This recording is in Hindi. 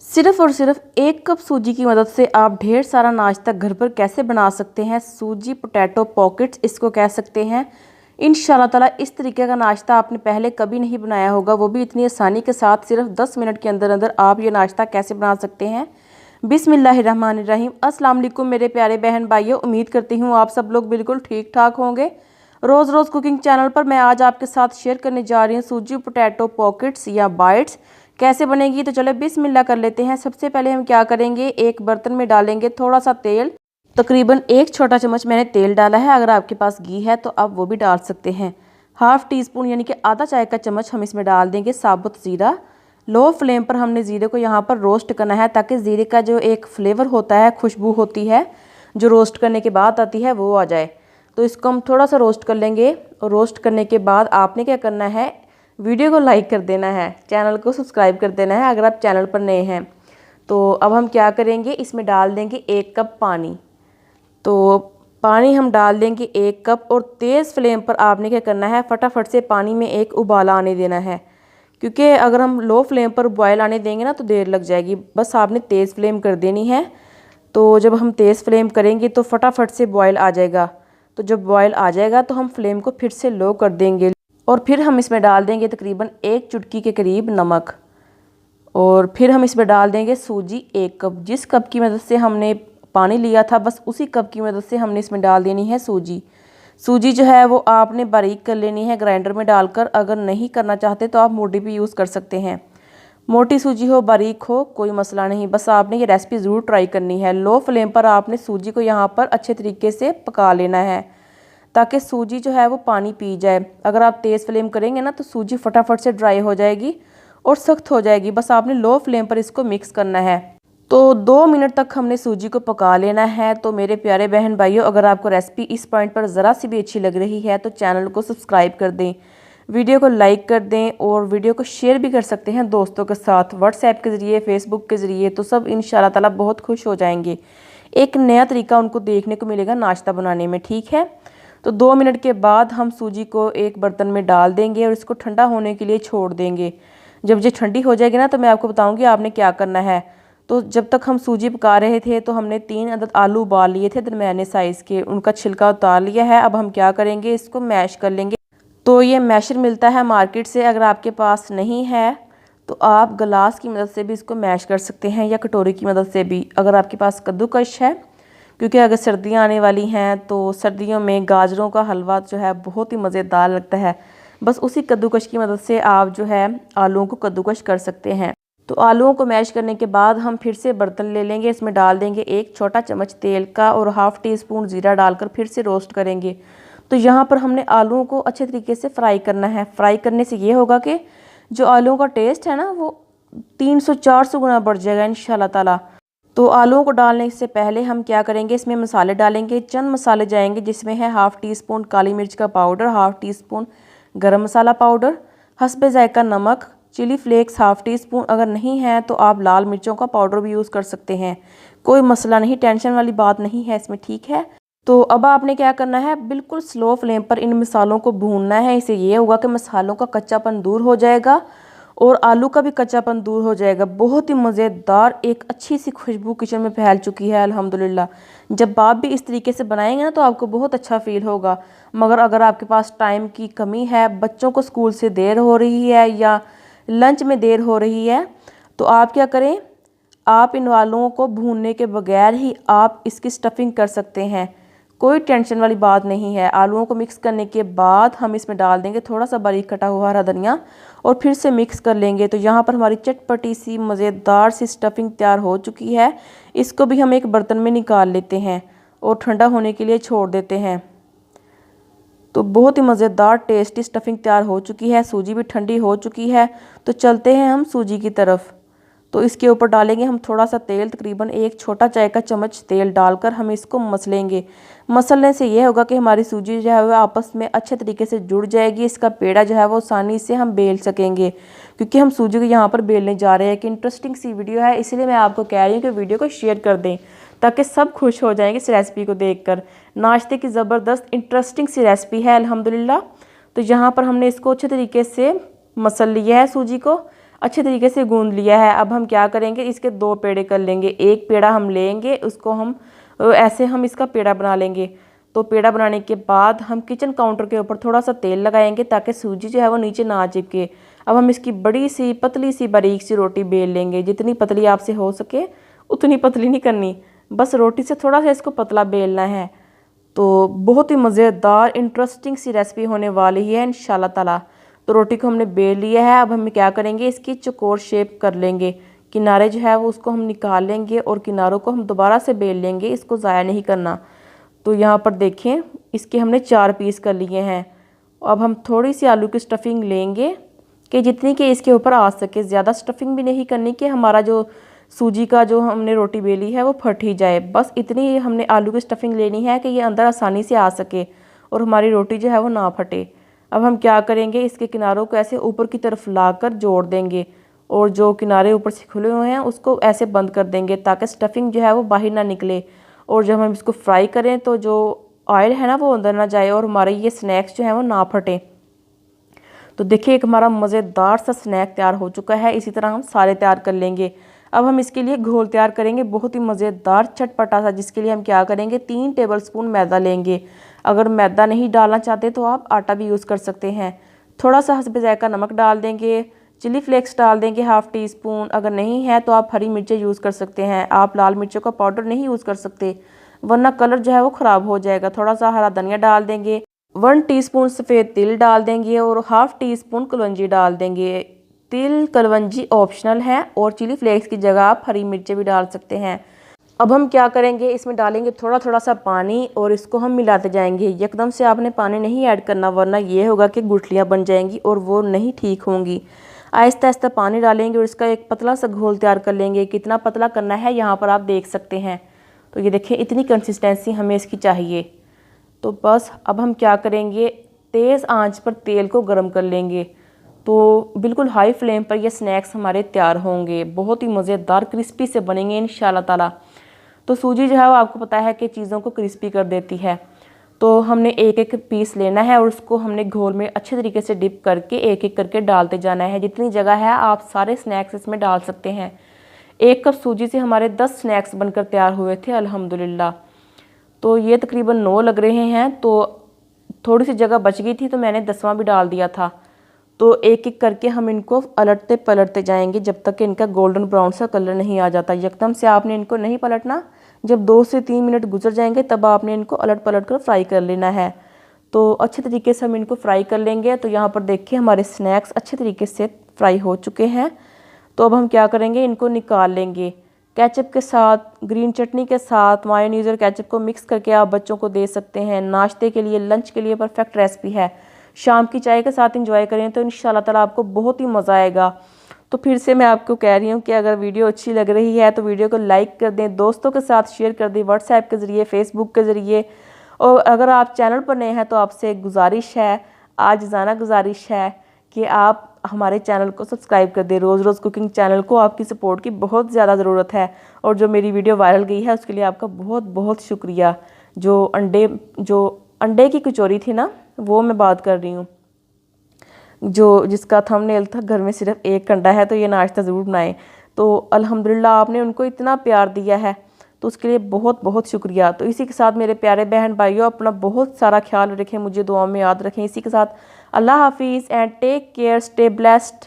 सिर्फ और सिर्फ 1 कप सूजी की मदद से आप ढेर सारा नाश्ता घर पर कैसे बना सकते हैं। सूजी पोटैटो पॉकेट्स इसको कह सकते हैं। इंशाल्लाह ताला इस तरीके का नाश्ता आपने पहले कभी नहीं बनाया होगा, वो भी इतनी आसानी के साथ। सिर्फ 10 मिनट के अंदर अंदर आप ये नाश्ता कैसे बना सकते हैं। बिस्मिल्लाहिर्रहमानिर्रहीम। अस्सलाम वालेकुम मेरे प्यारे बहन भाइयों, उम्मीद करती हूँ आप सब लोग बिल्कुल ठीक ठाक होंगे। रोज़ रोज़ कुकिंग चैनल पर मैं आज आपके साथ शेयर करने जा रही हूँ सूजी पोटैटो पॉकेट्स या बाइट्स कैसे बनेगी। तो चलो बिस्मिल्लाह कर लेते हैं। सबसे पहले हम क्या करेंगे, एक बर्तन में डालेंगे थोड़ा सा तेल। तकरीबन 1 छोटा चम्मच मैंने तेल डाला है। अगर आपके पास घी है तो आप वो भी डाल सकते हैं। हाफ़ टी स्पून यानी कि आधा चाय का चम्मच हम इसमें डाल देंगे साबुत ज़ीरा। लो फ्लेम पर हमने ज़ीरे को यहाँ पर रोस्ट करना है, ताकि ज़ीरे का जो एक फ्लेवर होता है, खुशबू होती है जो रोस्ट करने के बाद आती है, वो आ जाए। तो इसको हम थोड़ा सा रोस्ट कर लेंगे। और रोस्ट करने के बाद आपने क्या करना है, वीडियो को लाइक कर देना है, चैनल को सब्सक्राइब कर देना है अगर आप चैनल पर नए हैं। तो अब हम क्या करेंगे, इसमें डाल देंगे 1 कप पानी। तो पानी हम डाल देंगे 1 कप, और तेज़ फ्लेम पर आपने क्या करना है, फटाफट से पानी में एक उबाला आने देना है। क्योंकि अगर हम लो फ्लेम पर बॉयल आने देंगे ना तो देर लग जाएगी। बस आपने तेज़ फ्लेम कर देनी है। तो जब हम तेज़ फ्लेम करेंगे तो फटाफट से बॉयल आ जाएगा। तो जब बॉयल आ जाएगा तो हम फ्लेम को फिर से लो कर देंगे, और फिर हम इसमें डाल देंगे तकरीबन 1 चुटकी के करीब नमक। और फिर हम इसमें डाल देंगे सूजी 1 कप। जिस कप की मदद से हमने पानी लिया था, बस उसी कप की मदद से हमने इसमें डाल देनी है सूजी। सूजी जो है वो आपने बारीक कर लेनी है ग्राइंडर में डालकर। अगर नहीं करना चाहते तो आप मोटी भी यूज़ कर सकते हैं। मोटी सूजी हो बारीक हो कोई मसला नहीं, बस आपने ये रेसिपी ज़रूर ट्राई करनी है। लो फ्लेम पर आपने सूजी को यहाँ पर अच्छे तरीके से पका लेना है, ताकि सूजी जो है वो पानी पी जाए। अगर आप तेज़ फ्लेम करेंगे ना तो सूजी फटाफट से ड्राई हो जाएगी और सख्त हो जाएगी। बस आपने लो फ्लेम पर इसको मिक्स करना है। तो 2 मिनट तक हमने सूजी को पका लेना है। तो मेरे प्यारे बहन भाइयों, अगर आपको रेसिपी इस पॉइंट पर ज़रा सी भी अच्छी लग रही है तो चैनल को सब्सक्राइब कर दें, वीडियो को लाइक कर दें, और वीडियो को शेयर भी कर सकते हैं दोस्तों के साथ, व्हाट्सएप के ज़रिए, फेसबुक के ज़रिए। तो सब इंशाल्लाह ताला बहुत खुश हो जाएंगे। एक नया तरीका उनको देखने को मिलेगा नाश्ता बनाने में, ठीक है। तो 2 मिनट के बाद हम सूजी को एक बर्तन में डाल देंगे और इसको ठंडा होने के लिए छोड़ देंगे। जब ये ठंडी हो जाएगी ना तो मैं आपको बताऊंगी आपने क्या करना है। तो जब तक हम सूजी पका रहे थे तो हमने 3 अदद आलू उबाल लिए थे दरमियाने साइज़ के, उनका छिलका उतार लिया है। अब हम क्या करेंगे, इसको मैश कर लेंगे। तो ये मैशर मिलता है मार्केट से, अगर आपके पास नहीं है तो आप गिलास की मदद से भी इसको मैश कर सकते हैं, या कटोरी की मदद से भी। अगर आपके पास कद्दूकश है, क्योंकि अगर सर्दियाँ आने वाली हैं तो सर्दियों में गाजरों का हलवा जो है बहुत ही मज़ेदार लगता है। बस उसी कद्दूकश की मदद से आप जो है आलूओं को कद्दूकश कर सकते हैं। तो आलूओं को मैश करने के बाद हम फिर से बर्तन ले लेंगे, इसमें डाल देंगे 1 छोटा चम्मच तेल का, और हाफ़ टी स्पून ज़ीरा डालकर फिर से रोस्ट करेंगे। तो यहाँ पर हमने आलूओं को अच्छे तरीके से फ्राई करना है। फ्राई करने से ये होगा कि जो आलूओं का टेस्ट है ना वो 300-400 गुना बढ़ जाएगा इंशाल्लाह ताला। तो आलूओं को डालने से पहले हम क्या करेंगे, इसमें मसाले डालेंगे। चंद मसाले जाएंगे, जिसमें है हाफ़ टी स्पून काली मिर्च का पाउडर, हाफ़ टी स्पून गरम मसाला पाउडर, हस्बे जायका नमक, chili flakes half teaspoon. अगर नहीं है तो आप लाल मिर्चों का पाउडर भी यूज़ कर सकते हैं, कोई मसला नहीं, टेंशन वाली बात नहीं है इसमें, ठीक है। तो अब आपने क्या करना है, बिल्कुल स्लो फ्लेम पर इन मसालों को भूनना है। इससे ये होगा कि मसालों का कच्चापन दूर हो जाएगा और आलू का भी कच्चापन दूर हो जाएगा। बहुत ही मज़ेदार एक अच्छी सी खुशबू किचन में फैल चुकी है अल्हम्दुलिल्लाह। जब आप भी इस तरीके से बनाएंगे ना तो आपको बहुत अच्छा फील होगा। मगर अगर आपके पास टाइम की कमी है, बच्चों को स्कूल से देर हो रही है या लंच में देर हो रही है, तो आप क्या करें, आप इन आलूओं को भूनने के बगैर ही आप इसकी स्टफिंग कर सकते हैं। कोई टेंशन वाली बात नहीं है। आलूओं को मिक्स करने के बाद हम इसमें डाल देंगे थोड़ा सा बारीक कटा हुआ हरा धनिया, और फिर से मिक्स कर लेंगे। तो यहाँ पर हमारी चटपटी सी मज़ेदार सी स्टफिंग तैयार हो चुकी है। इसको भी हम एक बर्तन में निकाल लेते हैं और ठंडा होने के लिए छोड़ देते हैं। तो बहुत ही मज़ेदार टेस्टी स्टफिंग तैयार हो चुकी है, सूजी भी ठंडी हो चुकी है। तो चलते हैं हम सूजी की तरफ। तो इसके ऊपर डालेंगे हम थोड़ा सा तेल, तकरीबन 1 छोटा चाय का चम्मच तेल डालकर हम इसको मसलेंगे। मसलने से ये होगा कि हमारी सूजी जो है वो आपस में अच्छे तरीके से जुड़ जाएगी। इसका पेड़ा जो है वो आसानी से हम बेल सकेंगे, क्योंकि हम सूजी को यहाँ पर बेलने जा रहे हैं। कि इंटरेस्टिंग सी वीडियो है, इसलिए मैं आपको कह रही हूँ कि वीडियो को शेयर कर दें, ताकि सब खुश हो जाएंगे इस रेसिपी को देखकर। नाश्ते की ज़बरदस्त इंटरेस्टिंग सी रेसिपी है अल्हम्दुलिल्लाह। तो यहाँ पर हमने इसको अच्छे तरीके से मसल लिया है सूजी को। अच्छे तरीके से गूंद लिया है। अब हम क्या करेंगे, इसके 2 पेड़े कर लेंगे। एक पेड़ा हम लेंगे, उसको हम ऐसे हम इसका पेड़ा बना लेंगे। तो पेड़ा बनाने के बाद हम किचन काउंटर के ऊपर थोड़ा सा तेल लगाएंगे ताकि सूजी जो है वो नीचे ना चिपके। अब हम इसकी बड़ी सी पतली सी बारीक सी रोटी बेल लेंगे। जितनी पतली आपसे हो सके उतनी पतली नहीं करनी, बस रोटी से थोड़ा सा इसको पतला बेलना है। तो बहुत ही मज़ेदार इंटरेस्टिंग सी रेसिपी होने वाली है इंशाल्लाह ताला। तो रोटी को हमने बेल लिया है। अब हम क्या करेंगे, इसकी चौकोर शेप कर लेंगे। किनारे जो है वो उसको हम निकाल लेंगे और किनारों को हम दोबारा से बेल लेंगे, इसको ज़ाया नहीं करना। तो यहाँ पर देखें, इसके हमने 4 पीस कर लिए हैं। अब हम थोड़ी सी आलू की स्टफिंग लेंगे कि जितनी कि इसके ऊपर आ सके। ज़्यादा स्टफिंग भी नहीं करनी कि हमारा जो सूजी का जो हमने रोटी बेली है वो फट ही जाए। बस इतनी हमने आलू की स्टफिंग लेनी है कि ये अंदर आसानी से आ सके और हमारी रोटी जो है वो ना फटे। अब हम क्या करेंगे, इसके किनारों को ऐसे ऊपर की तरफ लाकर जोड़ देंगे और जो किनारे ऊपर से खुले हुए हैं उसको ऐसे बंद कर देंगे ताकि स्टफिंग जो है वो बाहर ना निकले। और जब हम इसको फ्राई करें तो जो ऑयल है ना वो अंदर ना जाए और हमारे ये स्नैक्स जो हैं वो ना फटें। तो देखिए, एक हमारा मज़ेदार सा स्नैक तैयार हो चुका है। इसी तरह हम सारे तैयार कर लेंगे। अब हम इसके लिए घोल तैयार करेंगे, बहुत ही मज़ेदार चटपटा सा, जिसके लिए हम क्या करेंगे, 3 टेबलस्पून मैदा लेंगे। अगर मैदा नहीं डालना चाहते तो आप आटा भी यूज़ कर सकते हैं। थोड़ा सा हस्बे ज़ायक़ा नमक डाल देंगे। चिली फ्लेक्स डाल देंगे ½ टी स्पून। अगर नहीं है तो आप हरी मिर्चें यूज़ कर सकते हैं। आप लाल मिर्चों का पाउडर नहीं यूज़ कर सकते वरना कलर जो है वो ख़राब हो जाएगा। थोड़ा सा हरा धनिया डाल देंगे। 1 टीस्पून सफ़ेद तिल डाल देंगे और ½ टी स्पून कलौंजी डाल देंगे। तिल कलवंजी ऑप्शनल है और चिली फ्लेक्स की जगह आप हरी मिर्चें भी डाल सकते हैं। अब हम क्या करेंगे, इसमें डालेंगे थोड़ा थोड़ा सा पानी और इसको हम मिलाते जाएंगे। एकदम से आपने पानी नहीं ऐड करना वरना ये होगा कि गुठलियाँ बन जाएंगी और वो नहीं ठीक होंगी। आहिस्ता आहिस्ता पानी डालेंगे और इसका एक पतला सा घोल तैयार कर लेंगे। कितना पतला करना है यहाँ पर आप देख सकते हैं। तो ये देखिए, इतनी कंसिस्टेंसी हमें इसकी चाहिए। तो बस अब हम क्या करेंगे, तेज़ आंच पर तेल को गर्म कर लेंगे। तो बिल्कुल हाई फ्लेम पर ये स्नैक्स हमारे तैयार होंगे। बहुत ही मज़ेदार क्रिस्पी से बनेंगे इंशाल्लाह ताला। तो सूजी जो है वो आपको पता है कि चीज़ों को क्रिस्पी कर देती है। तो हमने एक एक पीस लेना है और उसको हमने घोल में अच्छे तरीके से डिप करके एक एक करके डालते जाना है। जितनी जगह है आप सारे स्नैक्स इसमें डाल सकते हैं। 1 कप सूजी से हमारे 10 स्नैक्स बनकर तैयार हुए थे अल्हम्दुलिल्लाह। तो ये तकरीबन 9 लग रहे हैं। तो थोड़ी सी जगह बच गई थी तो मैंने 10वां भी डाल दिया था। तो एक एक करके हम इनको पलटते पलटते जाएंगे जब तक कि इनका गोल्डन ब्राउन सा कलर नहीं आ जाता। एकदम से आपने इनको नहीं पलटना। जब 2 से 3 मिनट गुजर जाएंगे तब आपने इनको अलट पलट कर फ्राई कर लेना है। तो अच्छे तरीके से हम इनको फ्राई कर लेंगे। तो यहाँ पर देखिए, हमारे स्नैक्स अच्छे तरीके से फ्राई हो चुके हैं। तो अब हम क्या करेंगे, इनको निकाल लेंगे। केचप के साथ, ग्रीन चटनी के साथ मायोनीज़ और केचप को मिक्स करके आप बच्चों को दे सकते हैं। नाश्ते के लिए, लंच के लिए परफेक्ट रेसिपी है। शाम की चाय के साथ इंजॉय करें तो इंशाल्लाह ताला आपको बहुत ही मज़ा आएगा। तो फिर से मैं आपको कह रही हूँ कि अगर वीडियो अच्छी लग रही है तो वीडियो को लाइक कर दें, दोस्तों के साथ शेयर कर दें, व्हाट्सएप के ज़रिए, फेसबुक के ज़रिए। और अगर आप चैनल पर नए हैं तो आपसे गुजारिश है, आजिज़ाना गुजारिश है कि आप हमारे चैनल को सब्सक्राइब कर दें। रोज़ रोज़ कुकिंग चैनल को आपकी सपोर्ट की बहुत ज़्यादा ज़रूरत है। और जो मेरी वीडियो वायरल गई है उसके लिए आपका बहुत बहुत शुक्रिया। जो अंडे की कचौरी थी ना, वो मैं बात कर रही हूँ, जो जिसका थंबनेल था घर में सिर्फ 1 अंडा है तो ये नाश्ता ज़रूर बनाएं। तो अल्हम्दुलिल्लाह आपने उनको इतना प्यार दिया है तो उसके लिए बहुत बहुत शुक्रिया। तो इसी के साथ मेरे प्यारे बहन भाइयों, अपना बहुत सारा ख्याल रखें, मुझे दुआ में याद रखें। इसी के साथ अल्लाह हाफिज़ and take care, stay blessed.